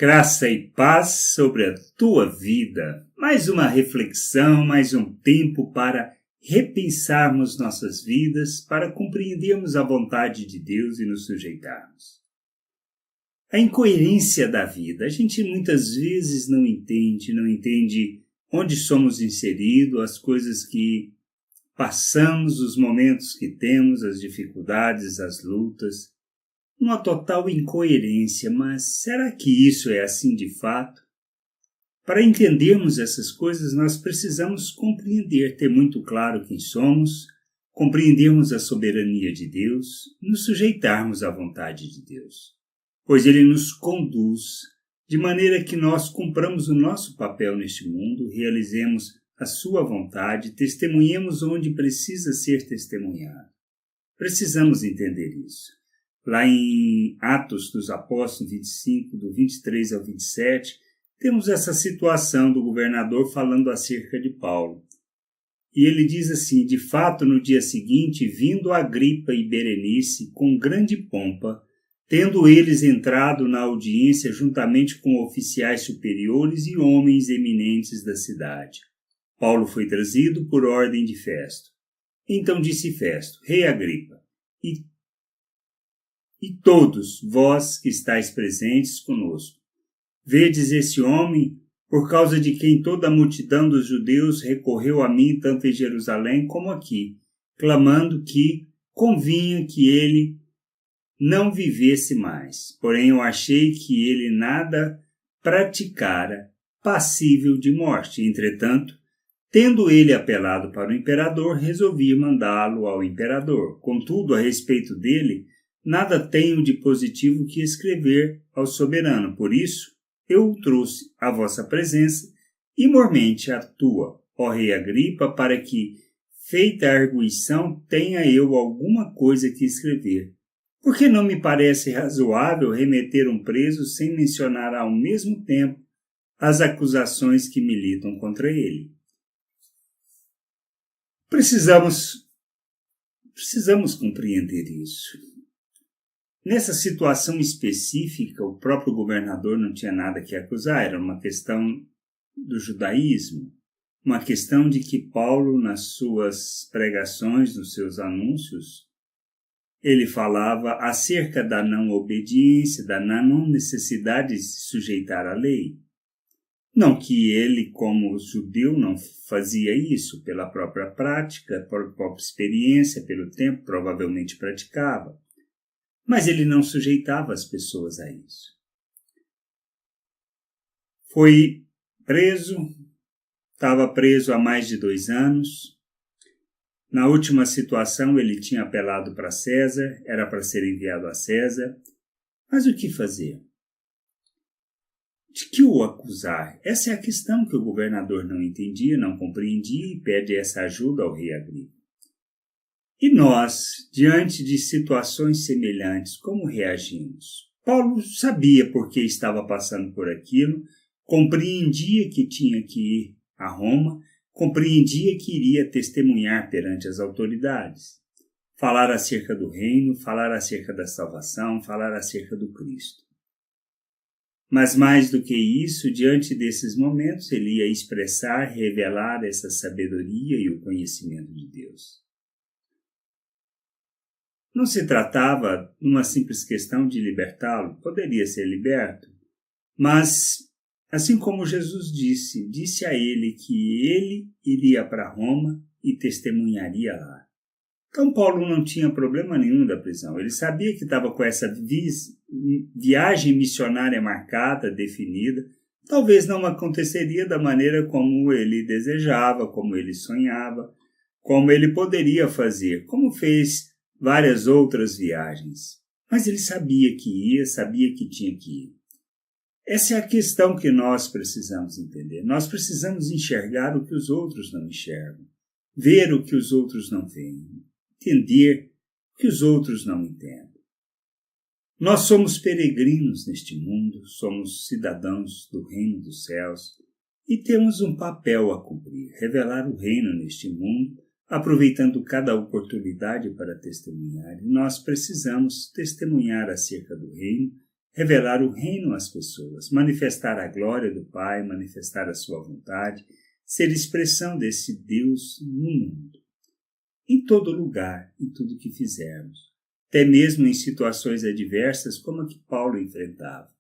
Graça e paz sobre a tua vida. Mais uma reflexão, mais um tempo para repensarmos nossas vidas, para compreendermos a vontade de Deus e nos sujeitarmos. A incoerência da vida. A gente muitas vezes não entende onde somos inseridos, as coisas que passamos, os momentos que temos, as dificuldades, as lutas. Uma total incoerência, mas será que isso é assim de fato? Para entendermos essas coisas, nós precisamos compreender, ter muito claro quem somos, compreendermos a soberania de Deus, nos sujeitarmos à vontade de Deus, pois Ele nos conduz de maneira que nós cumpramos o nosso papel neste mundo, realizemos a sua vontade, testemunhemos onde precisa ser testemunhado. Precisamos entender isso. Lá em Atos dos Apóstolos 25, do 23 ao 27, temos essa situação do governador falando acerca de Paulo. E ele diz assim: de fato, no dia seguinte, vindo Agripa e Berenice com grande pompa, tendo eles entrado na audiência juntamente com oficiais superiores e homens eminentes da cidade. Paulo foi trazido por ordem de Festo. Então disse Festo: Rei Agripa, e todos vós que estáis presentes conosco, vedes esse homem, por causa de quem toda a multidão dos judeus recorreu a mim, tanto em Jerusalém como aqui, clamando que convinha que ele não vivesse mais. Porém, eu achei que ele nada praticara passível de morte. Entretanto, tendo ele apelado para o imperador, resolvi mandá-lo ao imperador. Contudo, a respeito dele, nada tenho de positivo que escrever ao soberano. Por isso, eu o trouxe à vossa presença, e mormente a tua, ó rei Agripa, para que, feita a arguição, tenha eu alguma coisa que escrever. Porque não me parece razoável remeter um preso sem mencionar ao mesmo tempo as acusações que militam contra ele. Precisamos compreender isso. Nessa situação específica, o próprio governador não tinha nada que acusar, era uma questão do judaísmo, uma questão de que Paulo, nas suas pregações, nos seus anúncios, ele falava acerca da não obediência, da não necessidade de se sujeitar à lei. Não que ele, como judeu, não fazia isso pela própria prática, pela própria experiência, pelo tempo, provavelmente praticava. Mas ele não sujeitava as pessoas a isso. Foi preso, estava preso há mais de 2 anos. Na última situação ele tinha apelado para César, era para ser enviado a César. Mas o que fazer? De que o acusar? Essa é a questão que o governador não entendia, não compreendia e pede essa ajuda ao rei Agripa. E nós, diante de situações semelhantes, como reagimos? Paulo sabia por que estava passando por aquilo, compreendia que tinha que ir a Roma, compreendia que iria testemunhar perante as autoridades, falar acerca do reino, falar acerca da salvação, falar acerca do Cristo. Mas mais do que isso, diante desses momentos, ele ia expressar, revelar essa sabedoria e o conhecimento de Deus. Não se tratava de uma simples questão de libertá-lo, poderia ser liberto, mas, assim como Jesus disse a ele que ele iria para Roma e testemunharia lá. Então Paulo não tinha problema nenhum da prisão, ele sabia que estava com essa viagem missionária marcada, definida, talvez não aconteceria da maneira como ele desejava, como ele sonhava, como ele poderia fazer, como fez várias outras viagens, mas ele sabia que ia, sabia que tinha que ir. Essa é a questão que nós precisamos entender. Nós precisamos enxergar o que os outros não enxergam, ver o que os outros não veem, entender o que os outros não entendem. Nós somos peregrinos neste mundo, somos cidadãos do reino dos céus e temos um papel a cumprir, revelar o reino neste mundo, aproveitando cada oportunidade para testemunhar. E nós precisamos testemunhar acerca do reino, revelar o reino às pessoas, manifestar a glória do Pai, manifestar a sua vontade, ser expressão desse Deus no mundo. Em todo lugar, em tudo que fizermos, até mesmo em situações adversas como a que Paulo enfrentava.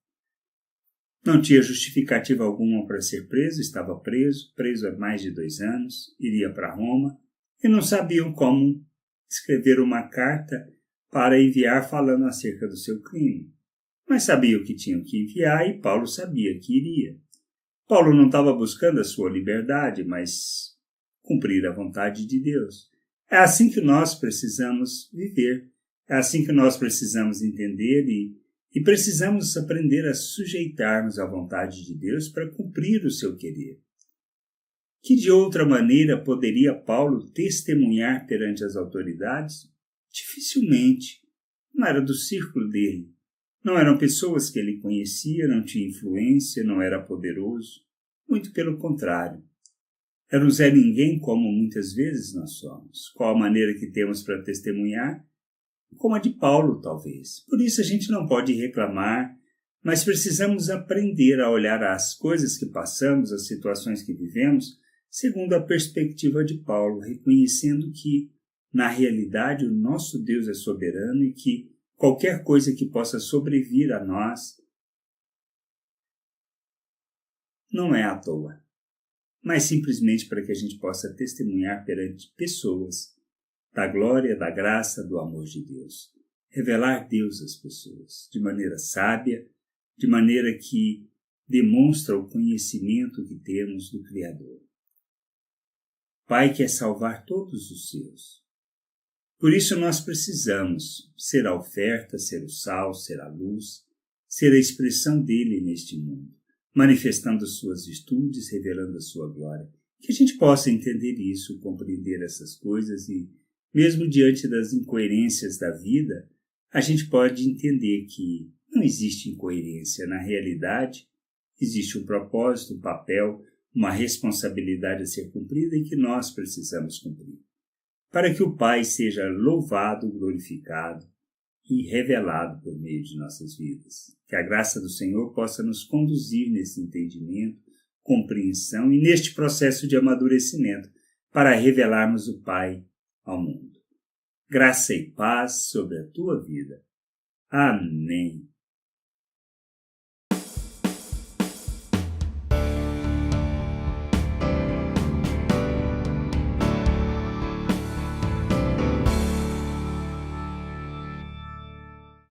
Não tinha justificativa alguma para ser preso, estava preso há mais de 2 anos, iria para Roma, e não sabiam como escrever uma carta para enviar falando acerca do seu crime. Mas sabiam que tinham que enviar e Paulo sabia que iria. Paulo não estava buscando a sua liberdade, mas cumprir a vontade de Deus. É assim que nós precisamos viver, é assim que nós precisamos entender e precisamos aprender a sujeitarmos à vontade de Deus para cumprir o seu querer. Que de outra maneira poderia Paulo testemunhar perante as autoridades? Dificilmente. Não era do círculo dele. Não eram pessoas que ele conhecia, não tinha influência, não era poderoso. Muito pelo contrário. Era um Zé Ninguém, como muitas vezes nós somos. Qual a maneira que temos para testemunhar? Como a de Paulo, talvez. Por isso a gente não pode reclamar, mas precisamos aprender a olhar as coisas que passamos, as situações que vivemos, segundo a perspectiva de Paulo, reconhecendo que, na realidade, o nosso Deus é soberano e que qualquer coisa que possa sobrevir a nós não é à toa, mas simplesmente para que a gente possa testemunhar perante pessoas da glória, da graça, do amor de Deus. Revelar Deus às pessoas de maneira sábia, de maneira que demonstra o conhecimento que temos do Criador. Pai quer salvar todos os seus. Por isso nós precisamos ser a oferta, ser o sal, ser a luz, ser a expressão dele neste mundo, manifestando suas virtudes, revelando a sua glória. Que a gente possa entender isso, compreender essas coisas e, mesmo diante das incoerências da vida, a gente pode entender que não existe incoerência. Na realidade, existe um propósito, um papel, uma responsabilidade a ser cumprida e que nós precisamos cumprir, para que o Pai seja louvado, glorificado e revelado por meio de nossas vidas. Que a graça do Senhor possa nos conduzir nesse entendimento, compreensão e neste processo de amadurecimento para revelarmos o Pai ao mundo. Graça e paz sobre a tua vida. Amém.